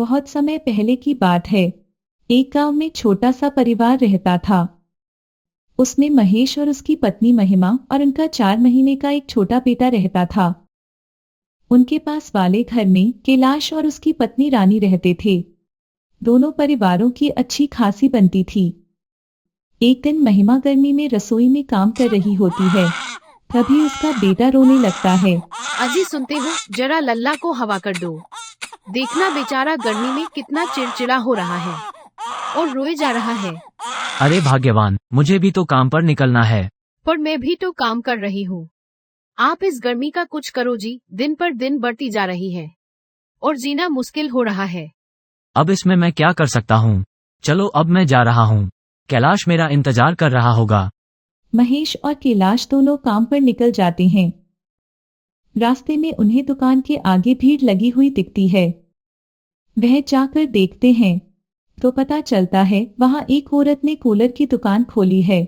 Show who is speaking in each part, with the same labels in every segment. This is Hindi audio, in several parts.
Speaker 1: बहुत समय पहले की बात है। एक गांव में छोटा सा परिवार रहता था। उसमें महेश और उसकी पत्नी महिमा और उनका 4 महीने का एक छोटा बेटा रहता था। उनके पास वाले घर में कैलाश और उसकी पत्नी रानी रहते थे। दोनों परिवारों की अच्छी खासी बनती थी। एक दिन महिमा गर्मी में रसोई में काम कर रही होती है। तभी उसका बेटा रोने लगता है।
Speaker 2: अजी सुनते हो, जरा लल्ला को हवा कर दो। देखना बेचारा गर्मी में कितना चिड़चिड़ा हो रहा है और रोए जा रहा है।
Speaker 3: अरे भाग्यवान, मुझे भी तो काम पर निकलना है।
Speaker 2: पर मैं भी तो काम कर रही हूँ। आप इस गर्मी का कुछ करो जी, दिन पर दिन बढ़ती जा रही है और जीना मुश्किल हो रहा है।
Speaker 3: अब इसमें मैं क्या कर सकता हूँ। चलो अब मैं जा रहा हूँ। कैलाश मेरा इंतजार कर रहा होगा।
Speaker 1: महेश और कैलाश दोनों काम पर निकल जाते हैं। रास्ते में उन्हें दुकान के आगे भीड़ लगी हुई दिखती है। वह जाकर देखते हैं तो पता चलता है वहां एक औरत ने कूलर की दुकान खोली है।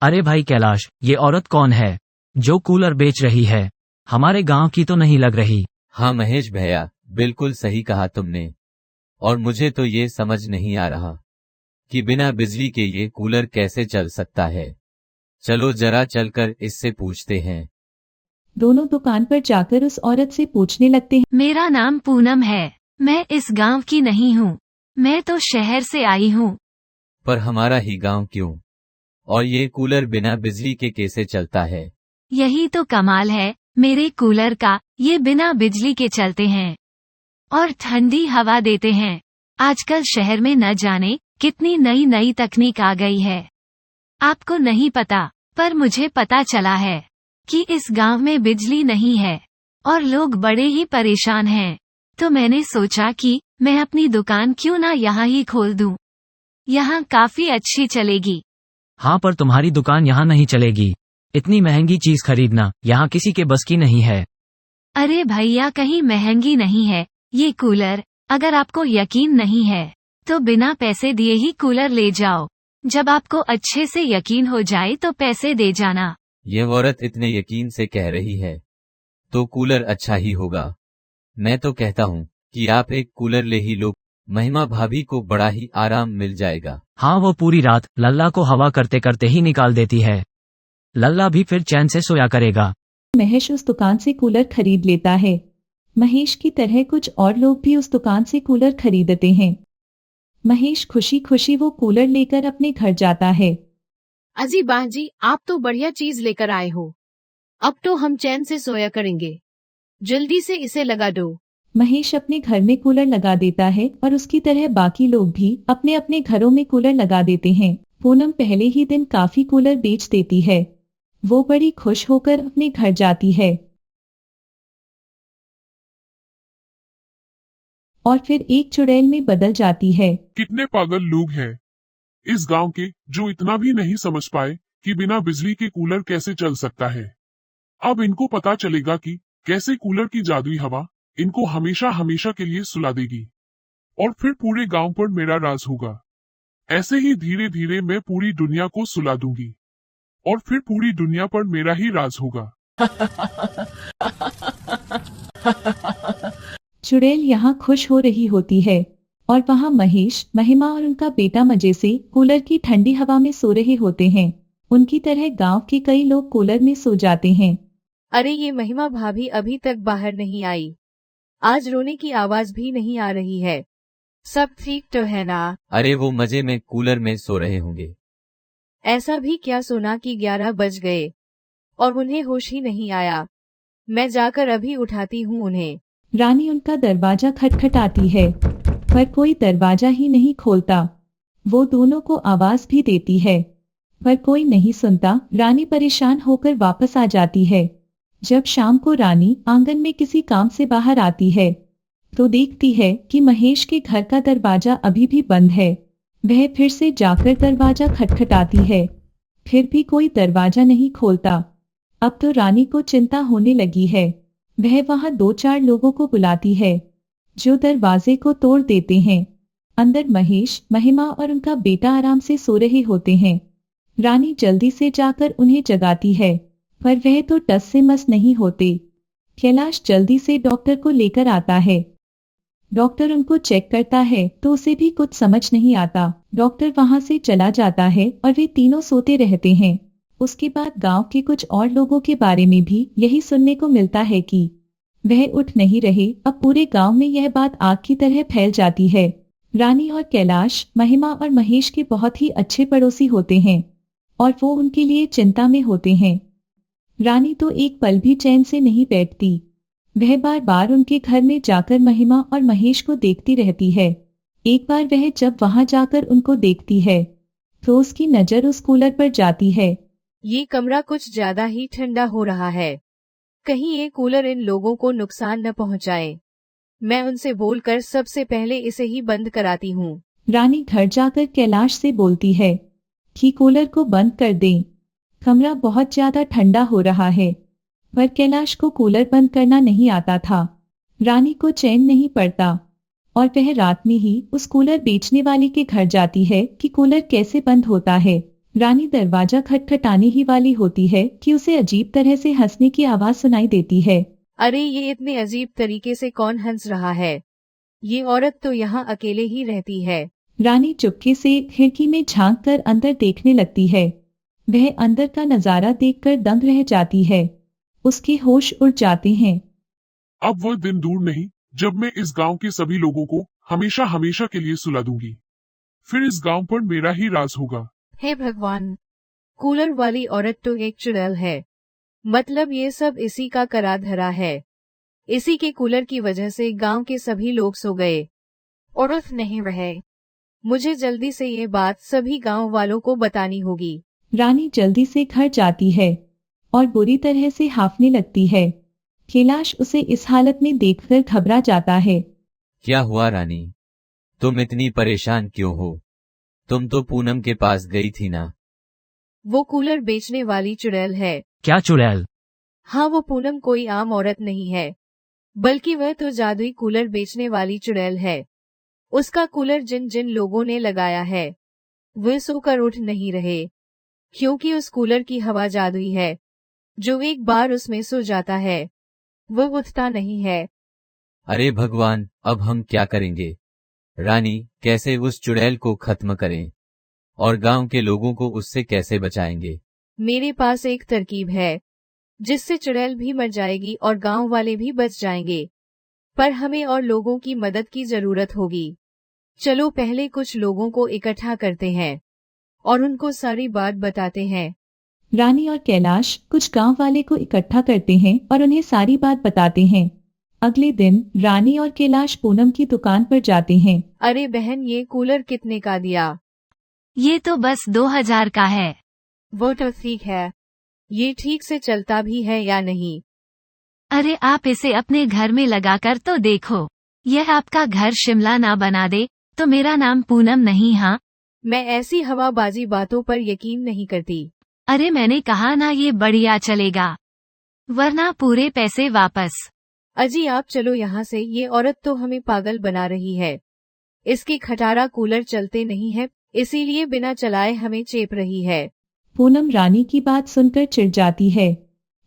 Speaker 3: अरे भाई कैलाश, ये औरत कौन है जो कूलर बेच रही है? हमारे गांव की तो नहीं लग रही।
Speaker 4: हाँ महेश भैया, बिल्कुल सही कहा तुमने। और मुझे तो ये समझ नहीं आ रहा कि बिना बिजली के ये कूलर कैसे चल सकता है। चलो जरा चलकर इससे पूछते हैं।
Speaker 1: दोनों दुकान पर जाकर उस औरत से पूछने लगते हैं।
Speaker 5: मेरा नाम पूनम है। मैं इस गांव की नहीं हूँ। मैं तो शहर से आई हूँ।
Speaker 4: पर हमारा ही गांव क्यों? और ये कूलर बिना बिजली के कैसे चलता है?
Speaker 5: यही तो कमाल है मेरे कूलर का, ये बिना बिजली के चलते हैं और ठंडी हवा देते हैं। आजकल शहर में न जाने कितनी नई नई तकनीक आ गई है। आपको नहीं पता, पर मुझे पता चला है कि इस गांव में बिजली नहीं है और लोग बड़े ही परेशान हैं। तो मैंने सोचा कि मैं अपनी दुकान क्यों ना यहाँ ही खोल दूं। यहाँ काफी अच्छी चलेगी।
Speaker 3: हाँ, पर तुम्हारी दुकान यहाँ नहीं चलेगी। इतनी महंगी चीज खरीदना यहाँ किसी के बस की नहीं है।
Speaker 5: अरे भैया, कहीं महंगी नहीं है ये कूलर। अगर आपको यकीन नहीं है तो बिना पैसे दिए ही कूलर ले जाओ। जब आपको अच्छे से यकीन हो जाए तो पैसे दे जाना।
Speaker 4: ये औरत इतने यकीन से कह रही है तो कूलर अच्छा ही होगा। मैं तो कहता हूँ कि आप एक कूलर ले ही लो। महिमा भाभी को बड़ा ही आराम मिल जाएगा।
Speaker 3: हाँ, वो पूरी रात लल्ला को हवा करते करते ही निकाल देती है। लल्ला भी फिर चैन से सोया करेगा।
Speaker 1: महेश उस दुकान से कूलर खरीद लेता है। महेश की तरह कुछ और लोग भी उस दुकान से कूलर खरीदते हैं। महेश खुशी खुशी वो कूलर लेकर अपने घर जाता है।
Speaker 2: अजी बाजी, आप तो बढ़िया चीज लेकर आए हो। अब तो हम चैन से सोया करेंगे। जल्दी से इसे लगा दो।
Speaker 1: महेश अपने घर में कूलर लगा देता है और उसकी तरह बाकी लोग भी अपने अपने घरों में कूलर लगा देते हैं। पूनम पहले ही दिन काफी कूलर बेच देती है। वो बड़ी खुश होकर अपने घर जाती है और फिर एक चुड़ैल में बदल जाती है।
Speaker 6: कितने पागल लोग हैं इस गांव के जो इतना भी नहीं समझ पाए कि बिना बिजली के कूलर कैसे चल सकता है। अब इनको पता चलेगा कि कैसे कूलर की जादुई हवा इनको हमेशा हमेशा के लिए सुला देगी और फिर पूरे गांव पर मेरा राज होगा। ऐसे ही धीरे धीरे मैं पूरी दुनिया को सुला दूंगी और फिर पूरी दुनिया पर मेरा ही राज होगा।
Speaker 1: चुड़ैल यहाँ खुश हो रही होती है और वहाँ महेश, महिमा और उनका बेटा मजे से कूलर की ठंडी हवा में सो रहे होते हैं। उनकी तरह गांव के कई लोग कूलर में सो जाते हैं।
Speaker 7: अरे ये महिमा भाभी अभी तक बाहर नहीं आई। आज रोने की आवाज भी नहीं आ रही है। सब ठीक तो है ना?
Speaker 4: अरे वो मजे में कूलर में सो रहे होंगे।
Speaker 7: ऐसा भी क्या सुना कि 11 बज गए और उन्हें होश ही नहीं आया। मैं जाकर अभी उठाती हूँ उन्हें।
Speaker 1: रानी उनका दरवाजा खटखटाती है पर कोई दरवाजा ही नहीं खोलता। वो दोनों को आवाज भी देती है पर कोई नहीं सुनता। रानी परेशान होकर वापस आ जाती है। जब शाम को रानी आंगन में किसी काम से बाहर आती है तो देखती है कि महेश के घर का दरवाजा अभी भी बंद है। वह फिर से जाकर दरवाजा खटखटाती है, फिर भी कोई दरवाजा नहीं खोलता। अब तो रानी को चिंता होने लगी है। वह वहां 2-4 लोगों को बुलाती है जो दरवाजे को तोड़ देते हैं। अंदर महेश, महिमा और उनका बेटा आराम से सो रहे होते हैं। रानी जल्दी से जाकर उन्हें जगाती है पर वह तो टस से मस नहीं होते। कैलाश जल्दी से डॉक्टर को लेकर आता है। डॉक्टर उनको चेक करता है तो उसे भी कुछ समझ नहीं आता। डॉक्टर वहां से चला जाता है और वे तीनों सोते रहते हैं। उसके बाद गांव के कुछ और लोगों के बारे में भी यही सुनने को मिलता है कि वह उठ नहीं रहे। अब पूरे गांव में यह बात आग की तरह फैल जाती है। रानी और कैलाश महिमा और महेश के बहुत ही अच्छे पड़ोसी होते हैं और वो उनके लिए चिंता में होते हैं। रानी तो एक पल भी चैन से नहीं बैठती। वह बार बार उनके घर में जाकर महिमा और महेश को देखती रहती है। एक बार वह जब वहां जाकर उनको देखती है तो उसकी नजर उस कूलर पर जाती है।
Speaker 7: ये कमरा कुछ ज्यादा ही ठंडा हो रहा है। कहीं ये कूलर इन लोगों को नुकसान न पहुंचाए। मैं उनसे बोलकर सबसे पहले इसे ही बंद कराती हूँ।
Speaker 1: रानी घर जाकर कैलाश से बोलती है कि कूलर को बंद कर दें। कमरा बहुत ज्यादा ठंडा हो रहा है। पर कैलाश को कूलर बंद करना नहीं आता था। रानी को चैन नहीं पड़ता और वह रात में ही उस कूलर बेचने वाले के घर जाती है कि कूलर कैसे बंद होता है। रानी दरवाजा खटखटाने ही वाली होती है कि उसे अजीब तरह से हंसने की आवाज सुनाई देती है।
Speaker 7: अरे ये इतने अजीब तरीके से कौन हंस रहा है? ये औरत तो यहाँ अकेले ही रहती है।
Speaker 1: रानी चुपके से खिड़की में झांक कर अंदर देखने लगती है। वह अंदर का नजारा देखकर दंग रह जाती है। उसके होश उड़ जाते हैं।
Speaker 6: अब वह दिन दूर नहीं जब मैं इस गांव के सभी लोगों को हमेशा हमेशा के लिए सुला दूंगी। फिर इस गांव पर मेरा ही राज होगा।
Speaker 7: हे भगवान, कूलर वाली औरत तो एक चुड़ैल है। मतलब ये सब इसी का करा धरा है। इसी के कूलर की वजह से गांव के सभी लोग सो गए और उठ नहीं रहे। मुझे जल्दी से ये बात सभी गांव वालों को बतानी होगी।
Speaker 1: रानी जल्दी से घर जाती है और बुरी तरह से हांफने लगती है। कैलाश उसे इस हालत में देखकर घबरा जाता है।
Speaker 4: क्या हुआ रानी? तुम इतनी परेशान क्यों हो? तुम तो पूनम के पास गई थी ना?
Speaker 7: वो कूलर बेचने वाली चुड़ैल है।
Speaker 3: क्या चुड़ैल?
Speaker 7: हाँ, वो पूनम कोई आम औरत नहीं है, बल्कि वह तो जादुई कूलर बेचने वाली चुड़ैल है। उसका कूलर जिन जिन लोगों ने लगाया है वे सोकर उठ नहीं रहे, क्योंकि उस कूलर की हवा जादुई है। जो एक बार उसमें सो जाता है वो उठता नहीं है।
Speaker 4: अरे भगवान, अब हम क्या करेंगे? रानी, कैसे उस चुड़ैल को खत्म करें और गांव के लोगों को उससे कैसे बचाएंगे?
Speaker 7: मेरे पास एक तरकीब है जिससे चुड़ैल भी मर जाएगी और गांव वाले भी बच जाएंगे। पर हमें और लोगों की मदद की जरूरत होगी। चलो पहले कुछ लोगों को इकट्ठा करते हैं और उनको सारी बात बताते हैं।
Speaker 1: रानी और कैलाश कुछ गांव वाले को इकट्ठा करते हैं और उन्हें सारी बात बताते हैं। अगले दिन रानी और कैलाश पूनम की दुकान पर जाते हैं।
Speaker 7: अरे बहन, ये कूलर कितने का दिया?
Speaker 5: ये तो बस 2000 का है।
Speaker 7: वो तो ठीक है, ये ठीक से चलता भी है या नहीं?
Speaker 5: अरे आप इसे अपने घर में लगाकर तो देखो। यह आपका घर शिमला ना बना दे। तो मेरा नाम पूनम नहीं? हाँ,
Speaker 7: मैं ऐसी हवाबाजी बातों पर यकीन नहीं करती।
Speaker 5: अरे मैंने कहा ना ये बढ़िया चलेगा, वरना पूरे पैसे वापस।
Speaker 7: अजी आप चलो यहाँ से, ये औरत तो हमें पागल बना रही है। इसके खटारा कूलर चलते नहीं है, इसीलिए बिना चलाए हमें चेप रही है।
Speaker 1: पूनम रानी की बात सुनकर चिढ़ जाती है।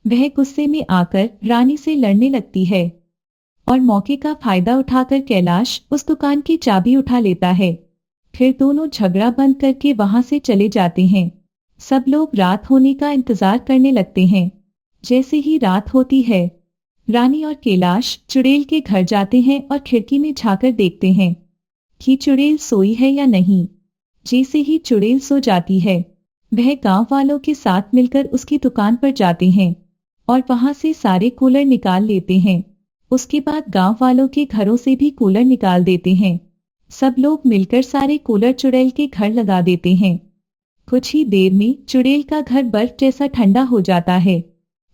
Speaker 1: वह गुस्से में आकर रानी से लड़ने लगती है और मौके का फायदा उठाकर कैलाश उस दुकान की चाबी उठा लेता है। फिर दोनों झगड़ा बंद करके वहां से चले जाते हैं। सब लोग रात होने का इंतजार करने लगते हैं। जैसे ही रात होती है, रानी और कैलाश चुड़ैल के घर जाते हैं और खिड़की में झांकर देखते हैं कि चुड़ैल सोई है या नहीं। जैसे ही चुड़ैल सो जाती है, वह गांव वालों के साथ मिलकर उसकी दुकान पर जाते हैं और वहां से सारे कूलर निकाल लेते हैं। उसके बाद गांव वालों के घरों से भी कूलर निकाल देते हैं। सब लोग मिलकर सारे कूलर चुड़ैल के घर लगा देते हैं। कुछ ही देर में चुड़ैल का घर बर्फ जैसा ठंडा हो जाता है।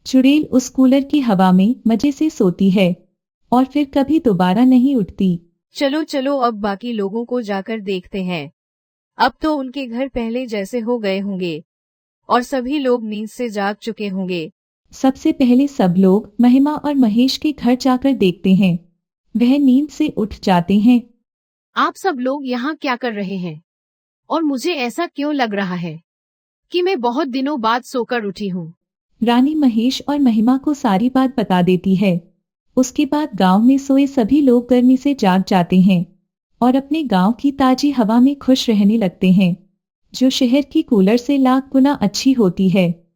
Speaker 1: चुड़ैल उस कूलर की हवा में मजे से सोती है और फिर कभी दोबारा नहीं उठती।
Speaker 7: चलो चलो अब बाकी लोगों को जाकर देखते हैं। अब तो उनके घर पहले जैसे हो गए होंगे और सभी लोग नींद से जाग चुके होंगे।
Speaker 1: सबसे पहले सब लोग महिमा और महेश के घर जाकर देखते हैं। वह नींद से उठ जाते हैं।
Speaker 2: आप सब लोग यहाँ क्या कर रहे हैं? और मुझे ऐसा क्यों लग रहा है कि मैं बहुत दिनों बाद सोकर उठी हूँ?
Speaker 1: रानी महेश और महिमा को सारी बात बता देती है। उसके बाद गांव में सोए सभी लोग गर्मी से जाग जाते हैं और अपने गांव की ताजी हवा में खुश रहने लगते हैं, जो शहर की कूलर से लाख गुना अच्छी होती है।